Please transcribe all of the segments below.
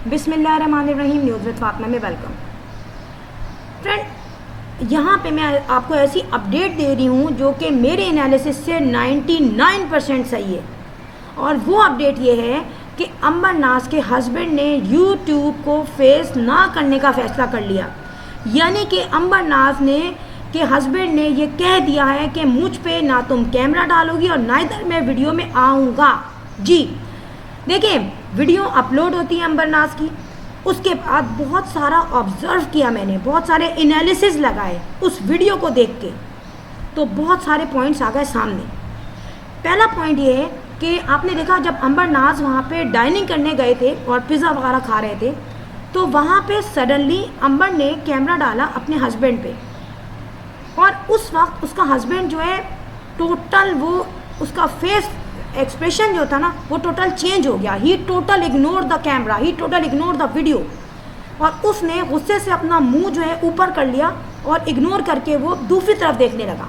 बिस्मिल्लाहिर्रहमानिर्रहीम। News with Fatima में welcome. Friend, यहाँ पे मैं आपको ऐसी अपडेट दे रही हूँ जो कि मेरे एनालिसिस से 99% सही है। और वो अपडेट ये है कि अंबर नाज के हस्बैंड ने यूट्यूब को फेस ना करने का फ़ैसला कर लिया। यानी कि अंबर नाज ने के हस्बैंड ने ये कह दिया है कि मुझ पे ना तुम कैमरा डालोगी और ना इधर मैं वीडियो में आऊँगा। जी देखिए, वीडियो अपलोड होती है अंबर नाज की, उसके बाद बहुत सारा ऑब्ज़र्व किया मैंने, बहुत सारे एनालिसिस लगाए उस वीडियो को देख के, तो बहुत सारे पॉइंट्स आ गए सामने। पहला पॉइंट ये है कि आपने देखा जब अंबर नाज वहाँ पे डाइनिंग करने गए थे और पिज़्ज़ा वगैरह खा रहे थे, तो वहाँ पे सडनली अंबर ने कैमरा डाला अपने हस्बैंड पे, और उस वक्त उसका हस्बैंड जो है टोटल वो उसका फेस एक्सप्रेशन जो था ना वो टोटल चेंज हो गया। He total ignore the camera, he total ignore the video, और उसने गुस्से से अपना मुंह जो है ऊपर कर लिया और इग्नोर करके वो दूसरी तरफ देखने लगा।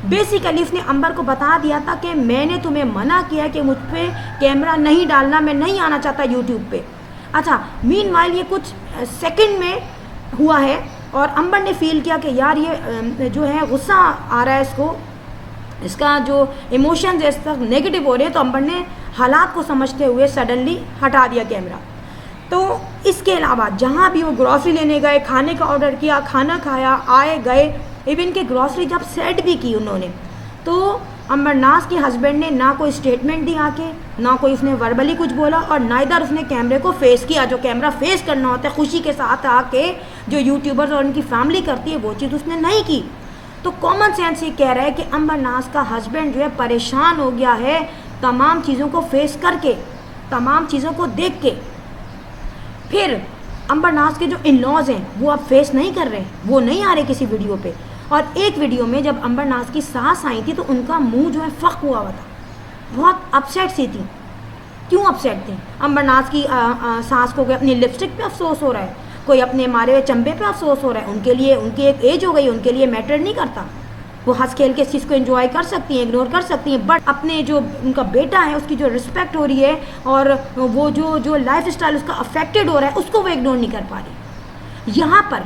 बेसिकली उसने अंबर को बता दिया था कि मैंने तुम्हें मना किया कि मुझ पर कैमरा नहीं डालना, मैं नहीं आना चाहता यूट्यूब पे। अच्छा, मीनवाइल ये कुछ सेकंड में हुआ है और अंबर ने फील किया कि यार ये जो है गुस्सा आ रहा है इसको, इसका जो इमोशंस है इस तक नेगेटिव हो रहे हैं, तो अंबर ने हालात को समझते हुए सडनली हटा दिया कैमरा। तो इसके अलावा जहाँ भी वो ग्रॉसरी लेने गए, खाने का ऑर्डर किया, खाना खाया, आए गए, इवन के ग्रॉसरी जब सेट भी की उन्होंने, तो अंबर नाज के हस्बैंड ने ना कोई स्टेटमेंट दी आके, ना कोई उसने वर्बली कुछ बोला, और ना इधर उसने कैमरे को फेस किया। जो कैमरा फेस करना होता है खुशी के साथ आके, जो यूट्यूबर्स और उनकी फैमिली करती है, वो चीज़ उसने नहीं की। तो कॉमन सेंस ये कह रहा है कि अंबर नाज का हस्बैंड जो है परेशान हो गया है तमाम चीज़ों को फेस करके, तमाम चीज़ों को देख के। फिर अंबर नाज के जो इन लॉज हैं वो अब फेस नहीं कर रहे, वो नहीं आ रहे किसी वीडियो पे। और एक वीडियो में जब अंबर नाज की सास आई थी तो उनका मुंह जो है फक हुआ था, बहुत अपसेट सी थी। क्यों अपसेट थी? अंबर नाज की सास को अपनी लिपस्टिक पे अफसोस हो रहा है, कोई अपने मारे हुए चंबे पे अफसोस हो रहा है। उनके लिए उनकी एक एज हो गई, उनके लिए मैटर नहीं करता, वो हंस खेल के इस चीज़ को एंजॉय कर सकती हैं, इग्नोर कर सकती हैं। बट अपने जो उनका बेटा है उसकी जो रिस्पेक्ट हो रही है और वो जो लाइफ स्टाइल उसका अफेक्टेड हो रहा है, उसको वो इग्नोर नहीं कर पा रही। यहाँ पर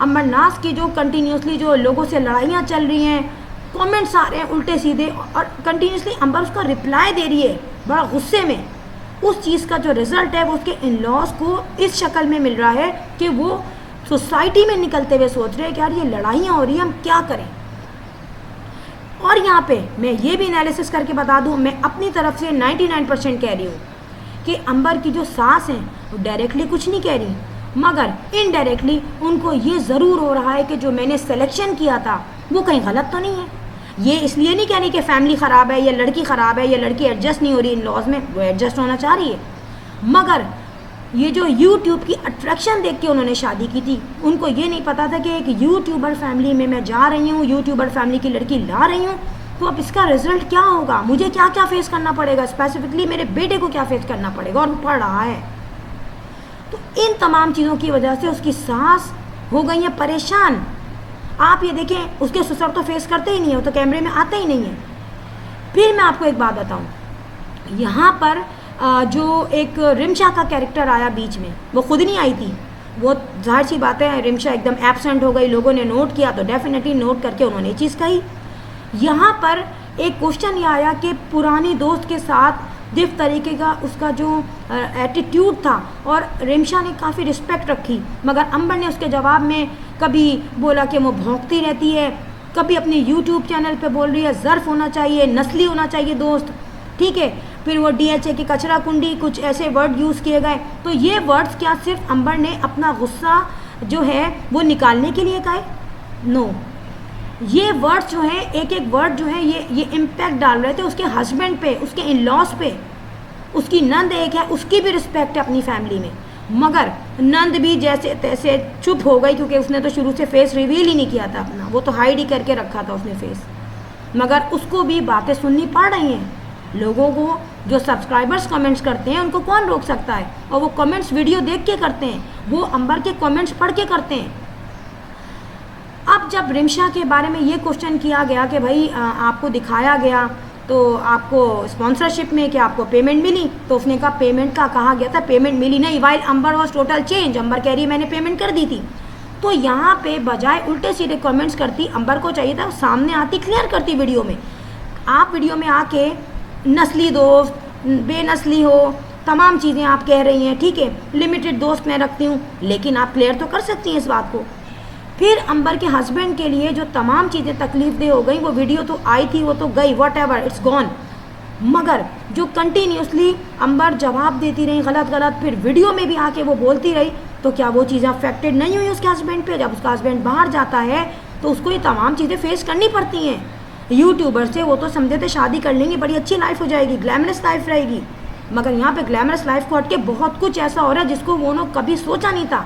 अंबर नाज की जो कंटिन्यूसली जो लोगों से लड़ाइयाँ चल रही हैं, कमेंट्स आ रहे हैं उल्टे सीधे, और कंटिन्यूसली अंबर उसका रिप्लाई दे रही है बड़ा गुस्से में। उस चीज़ का जो रिज़ल्ट है वो उसके इन लॉज को इस शक्ल में मिल रहा है कि वो सोसाइटी में निकलते हुए सोच रहे हैं कि यार ये लड़ाइयाँ हो रही हैं, हम क्या करें। और यहाँ पे मैं ये भी एनालिसिस करके बता दूँ, मैं अपनी तरफ से 99% कह रही हूँ कि अंबर की जो सास हैं वो डायरेक्टली कुछ नहीं कह रही, मगर इनडायरेक्टली उनको ये ज़रूर हो रहा है कि जो मैंने सिलेक्शन किया था वो कहीं गलत तो नहीं है। ये इसलिए नहीं कह रही कि फैमिली ख़राब है या लड़की ख़राब है या लड़की एडजस्ट नहीं हो रही इन लॉज में, वो एडजस्ट होना चाह रही है। मगर ये जो यूट्यूब की अट्रैक्शन देख के उन्होंने शादी की थी, उनको ये नहीं पता था कि एक यूट्यूबर फैमिली में मैं जा रही हूँ, यूट्यूबर फैमिली की लड़की ला रही हूँ, तो अब इसका रिज़ल्ट क्या होगा, मुझे क्या क्या फेस करना पड़ेगा, स्पेसिफिकली मेरे बेटे को क्या फेस करना पड़ेगा, और वो पढ़ रहा है। तो इन तमाम चीज़ों की वजह से उसकी सास हो गई है परेशान। आप ये देखें, उसके ससुर तो फेस करते ही नहीं है, वो तो कैमरे में आते ही नहीं है। फिर मैं आपको एक बात बताऊं, यहाँ पर जो एक रिमशा का कैरेक्टर आया बीच में, वो खुद नहीं आई थी, वो जाहिर सी बात है रिमशा एकदम एब्सेंट हो गई, लोगों ने नोट किया तो डेफिनेटली नोट करके उन्होंने ये चीज़ कही। यहाँ पर एक क्वेश्चन ये आया कि पुरानी दोस्त के साथ जिस तरीके का उसका जो एटीट्यूड था, और रिमशा ने काफ़ी रिस्पेक्ट रखी, मगर अंबर ने उसके जवाब में कभी बोला कि वो भौंकती रहती है, कभी अपने यूट्यूब चैनल पे बोल रही है ज़र्फ होना चाहिए, नस्ली होना चाहिए दोस्त, ठीक है। फिर वो DHA की कचरा कुंडी, कुछ ऐसे वर्ड यूज़ किए गए। तो ये वर्ड्स क्या सिर्फ अंबर ने अपना गुस्सा जो है वो निकालने के लिए कहे? नो, ये वर्ड्स जो हैं, एक एक वर्ड जो है ये इम्पैक्ट डाल रहे थे उसके हस्बैंड पे, उसके इन लॉज पे। उसकी नंद एक है, उसकी भी रिस्पेक्ट है अपनी फैमिली में, मगर नंद भी जैसे तैसे चुप हो गई, क्योंकि उसने तो शुरू से फेस रिवील ही नहीं किया था अपना, वो तो हाइड ही करके रखा था उसने फेस। मगर उसको भी बातें सुननी पड़ रही हैं। लोगों को जो सब्सक्राइबर्स कमेंट्स करते हैं उनको कौन रोक सकता है, और वो कमेंट्स वीडियो देख के करते हैं, वो अंबर के कमेंट्स पढ़ के करते हैं। अब जब रिमशा के बारे में ये क्वेश्चन किया गया कि भाई आपको दिखाया गया तो आपको स्पॉन्सरशिप में क्या आपको पेमेंट मिली? तो उसने कहा पेमेंट का कहा गया था, पेमेंट मिली नहीं। While Ambar was total change, Ambar कह रही है मैंने पेमेंट कर दी थी। तो यहाँ पे बजाय उल्टे सीधे कमेंट्स करती, अंबर को चाहिए था सामने आती क्लियर करती वीडियो में। आप वीडियो में आके नस्ली दोस्त, बेनस्ली हो, तमाम चीज़ें आप कह रही हैं, ठीक है, लिमिटेड दोस्त मैं रखती हूँ, लेकिन आप क्लियर तो कर सकती हैं इस बात को। फिर अंबर के हस्बैंड के लिए जो तमाम चीज़ें तकलीफदेह हो गई, वो वीडियो तो आई थी, वो तो गई, वॉट एवर, इट्स गॉन। मगर जो कंटिन्यूसली अंबर जवाब देती रही गलत गलत, फिर वीडियो में भी आके वो बोलती रही, तो क्या वो चीज़ें अफेक्टेड नहीं हुई उसके हस्बैंड पे? जब उसका हस्बैंड बाहर जाता है तो उसको ये तमाम चीज़ें फेस करनी पड़ती हैं। यूट्यूबर से वो तो समझे थे शादी कर लेंगे, बड़ी अच्छी लाइफ हो जाएगी, ग्लैमरस लाइफ रहेगी, मगर यहाँ पे ग्लैमरस लाइफ को हट के बहुत कुछ ऐसा हो रहा है जिसको वो लोग कभी सोचा नहीं था।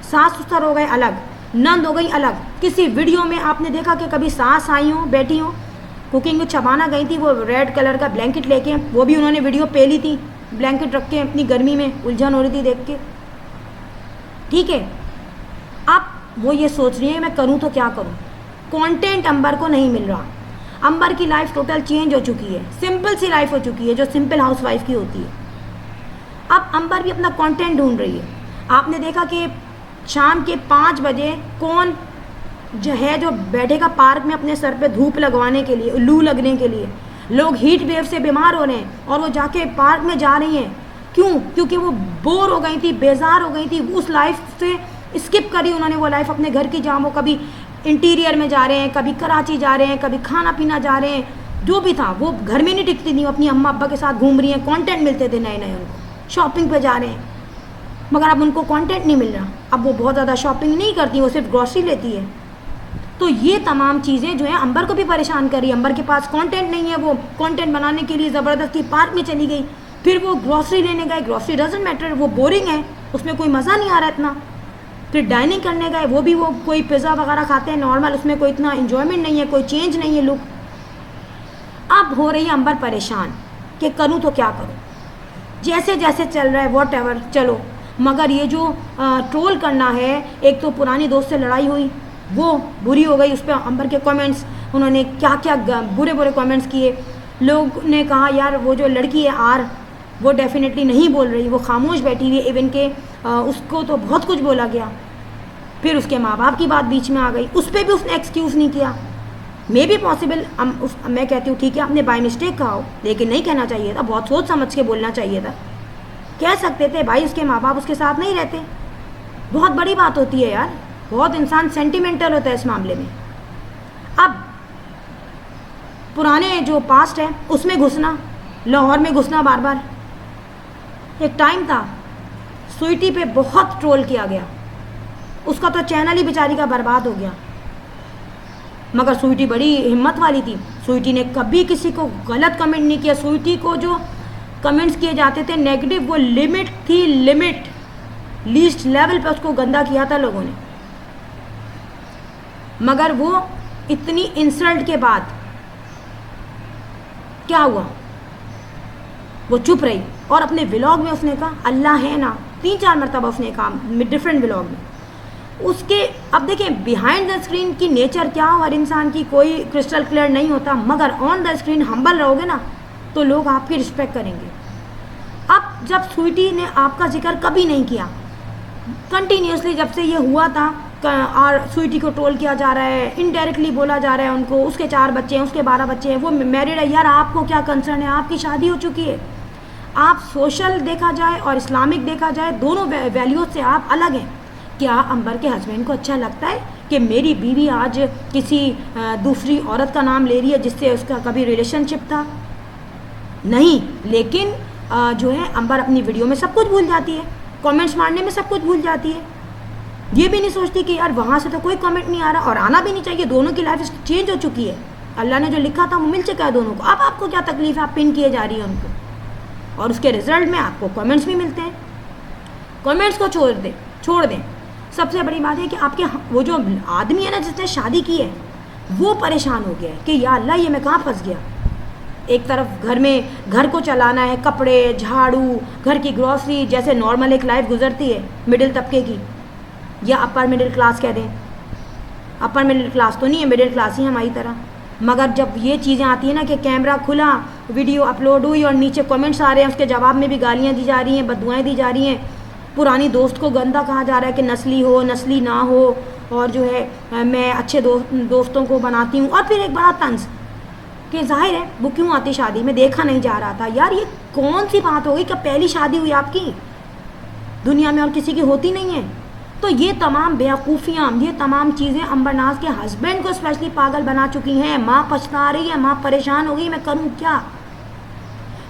सास ससुर हो गए अलग, नंद हो गई अलग। किसी वीडियो में आपने देखा कि कभी सास आई हो, बैठी हो, कुकिंग में चबाना गई थी, वो रेड कलर का ब्लैंकेट लेके, वो भी उन्होंने वीडियो पे ली थी, ब्लैंकेट रख के, अपनी गर्मी में उलझन हो रही थी देख के, ठीक है। अब वो ये सोच रही है मैं करूँ तो क्या करूँ, कंटेंट अंबर को नहीं मिल रहा। अंबर की लाइफ टोटल चेंज हो चुकी है, सिंपल सी लाइफ हो चुकी है जो सिंपल हाउसवाइफ की होती है। अब अंबर भी अपना कंटेंट ढूंढ रही है। आपने देखा कि शाम के 5 बजे कौन जो है जो बैठेगा पार्क में अपने सर पे धूप लगवाने के लिए, लू लगने के लिए। लोग हीट वेव से बीमार हो रहे हैं और वो जाके पार्क में जा रही हैं। क्यों? क्योंकि वो बोर हो गई थी, बेजार हो गई थी, उस लाइफ से स्किप करी उन्होंने वो लाइफ अपने घर की, जहाँ वो कभी इंटीरियर में जा रहे हैं, कभी कराची जा रहे हैं, कभी खाना पीना जा रहे हैं, जो भी था वो घर में नहीं टिकती थी, वो अपनी अम्मा अब्बा के साथ घूम रही हैं, कंटेंट मिलते थे नए नए उनको, शॉपिंग पे जा रहे हैं, मगर अब उनको कंटेंट नहीं मिल रहा। अब वो बहुत ज़्यादा शॉपिंग नहीं करती, वो सिर्फ ग्रॉसरी लेती है। तो ये तमाम चीज़ें जो हैं अंबर को भी परेशान कर रही है। अंबर के पास कंटेंट नहीं है, वो कंटेंट बनाने के लिए ज़बरदस्ती पार्क में चली गई, फिर वो ग्रॉसरी लेने गए, ग्रॉसरी डजंट मैटर, वो बोरिंग है, उसमें कोई मज़ा नहीं आ रहा इतना। फिर डाइनिंग करने गए, वो भी वो कोई पिज़्ज़ा वगैरह खाते हैं नॉर्मल, उसमें कोई इतना इन्जॉयमेंट नहीं है, कोई चेंज नहीं है लुक। अब हो रही है अंबर परेशान कि करूँ तो क्या करूँ, जैसे जैसे चल रहा है वॉट एवर चलो। मगर ये जो ट्रोल करना है, एक तो पुरानी दोस्त से लड़ाई हुई, वो बुरी हो गई, उस पर अंबर के कमेंट्स, उन्होंने क्या क्या बुरे बुरे कमेंट्स किए। लोग ने कहा यार वो जो लड़की है आर, वो डेफिनेटली नहीं बोल रही, वो खामोश बैठी हुई है, इवन के उसको तो बहुत कुछ बोला गया। फिर उसके माँ बाप की बात बीच में आ गई, उस पर भी उसने एक्सक्यूज़ नहीं किया। मे बी पॉसिबल, मैं कहती हूँ ठीक है आपने बाय मिस्टेक कहा हो, लेकिन नहीं कहना चाहिए था, बहुत सोच समझ के बोलना चाहिए था। कह सकते थे भाई उसके माँ बाप उसके साथ नहीं रहते, बहुत बड़ी बात होती है यार, बहुत इंसान सेंटिमेंटल होता है इस मामले में। अब पुराने जो पास्ट है उसमें घुसना, लाहौर में घुसना बार बार। एक टाइम था स्वीटी पे बहुत ट्रोल किया गया, उसका तो चैनल ही बेचारी का बर्बाद हो गया, मगर स्वीटी बड़ी हिम्मत वाली थी। स्वीटी ने कभी किसी को गलत कमेंट नहीं किया। स्वीटी को जो कमेंट्स किए जाते थे नेगेटिव, वो लिमिट थी, लिमिट, लीस्ट लेवल पे उसको गंदा किया था लोगों ने। मगर वो इतनी इंसल्ट के बाद क्या हुआ, वो चुप रही और अपने व्लॉग में उसने कहा अल्लाह है ना, 3-4 मरतबा उसने कहा डिफरेंट व्लॉग में उसके। अब देखें बिहाइंड द स्क्रीन की नेचर क्या हो हर इंसान की, कोई क्रिस्टल क्लियर नहीं होता, मगर ऑन द स्क्रीन हम्बल रहोगे ना तो लोग आपकी रिस्पेक्ट करेंगे। अब जब स्वीटी ने आपका जिक्र कभी नहीं किया, कंटिन्यूसली जब से ये हुआ था, और स्वीटी को ट्रोल किया जा रहा है, इनडायरेक्टली बोला जा रहा है उनको, उसके 4 बच्चे हैं, उसके 12 बच्चे हैं, वो मैरिड है, यार आपको क्या कंसर्न है, आपकी शादी हो चुकी है। आप सोशल देखा जाए और इस्लामिक देखा जाए, दोनों वैल्यूज से आप अलग हैं। क्या अंबर के हस्बैंड को अच्छा लगता है कि मेरी बीवी आज किसी दूसरी औरत का नाम ले रही है जिससे उसका कभी रिलेशनशिप था? नहीं, लेकिन जो है अंबर अपनी वीडियो में सब कुछ भूल जाती है, कमेंट्स मारने में सब कुछ भूल जाती है, ये भी नहीं सोचती कि यार वहाँ से तो कोई कमेंट नहीं आ रहा, और आना भी नहीं चाहिए। दोनों की लाइफ चेंज हो चुकी है, अल्लाह ने जो लिखा था वो मिल चुका है दोनों को। अब आपको क्या तकलीफ है, आप पिन किए जा रही है उनको, और उसके रिजल्ट में आपको कमेंट्स भी मिलते हैं। कमेंट्स को छोड़ दें। सबसे बड़ी बात है कि आपके वो जो आदमी है ना जिसने शादी की है, वो परेशान हो गया है कि या अल्लाह ये मैं कहाँ फंस गया। एक तरफ घर में घर को चलाना है, कपड़े, झाड़ू, घर की ग्रॉसरी, जैसे नॉर्मल एक लाइफ गुजरती है मिडिल तबके की, या अपर मिडिल क्लास कह दें, अपर मिडिल क्लास तो नहीं है, मिडिल क्लास ही हमारी तरह, मगर जब ये चीज़ें आती हैं ना कि कैमरा खुला, वीडियो अपलोड हुई और नीचे कमेंट्स आ रहे हैं, उसके जवाब में भी गालियाँ दी जा रही हैं, बददुआएँ दी जा रही हैं, पुरानी दोस्त को गंदा कहा जा रहा है कि नस्ली हो, नस्ली ना हो, और जो है मैं अच्छे दोस्तों को बनाती हूँ। और फिर एक बड़ा तंज कि जाहिर है वो क्यों आती शादी में, देखा नहीं जा रहा था। यार ये कौन सी बात हो गई कि पहली शादी हुई आपकी, दुनिया में और किसी की होती नहीं है। तो ये तमाम बेवकूफ़ियाँ, ये तमाम चीज़ें अंबरनाज के हस्बैंड को स्पेशली पागल बना चुकी हैं। माँ पछता रही है, माँ परेशान हो गई, मैं करूँ क्या।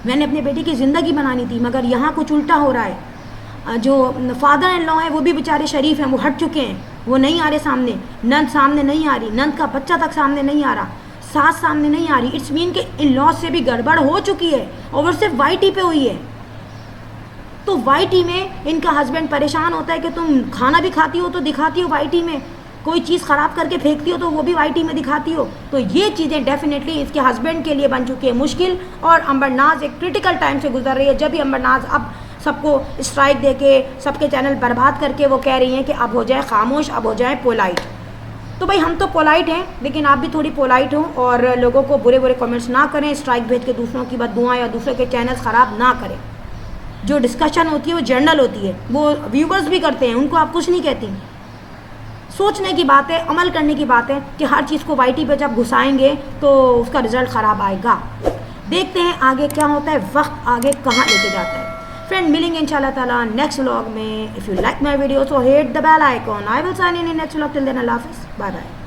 मैंने अपने बेटे की ज़िंदगी बनानी थी, मगर यहाँ कुछ उल्टा हो रहा है। जो फादर इन लॉ हैं वो भी बेचारे शरीफ हैं, वो हट चुके हैं, वो नहीं आ रहे सामने, नंद सामने नहीं आ रही, नंद का बच्चा तक सामने नहीं आ रहा, सास सामने नहीं आ रही। इट्स मीन के इन लॉ से भी गड़बड़ हो चुकी है, और वो सिर्फ वाईटी पे हुई है। तो वाईटी में इनका हस्बैंड परेशान होता है कि तुम खाना भी खाती हो तो दिखाती हो वाईटी में, कोई चीज़ ख़राब करके फेंकती हो तो वो भी वाईटी में दिखाती हो। तो ये चीज़ें डेफिनेटली इसके हस्बैंड के लिए बन चुकी है मुश्किल, और अंबरनाज एक क्रिटिकल टाइम से गुजर रही है। जब भी अंबरनाज अब सबको स्ट्राइक देके, सबके चैनल बर्बाद करके वो कह रही हैं कि अब हो जाए खामोश, अब हो जाए पोलाइट। तो भाई हम तो पोलाइट हैं, लेकिन आप भी थोड़ी पोलाइट हो और लोगों को बुरे बुरे कमेंट्स ना करें, स्ट्राइक भेज के दूसरों की बददुआएं या दूसरों के चैनल्स ख़राब ना करें। जो डिस्कशन होती है वो जर्नल होती है, वो व्यूवर्स भी करते हैं, उनको आप कुछ नहीं कहती। सोचने की बात है, अमल करने की बात है कि हर चीज़ को वाईटी पे जब घुसाएंगे तो उसका रिजल्ट ख़राब आएगा। देखते हैं आगे क्या होता है, वक्त आगे कहाँ लेके जाता है। फ्रेंड, मिलेंगे इंशाल्लाह ताला नेक्स्ट व्लॉग में। If you like my video so hit the bell icon. I will sign in next vlog. Till then अल्लाह हाफिज़, बाय बाय।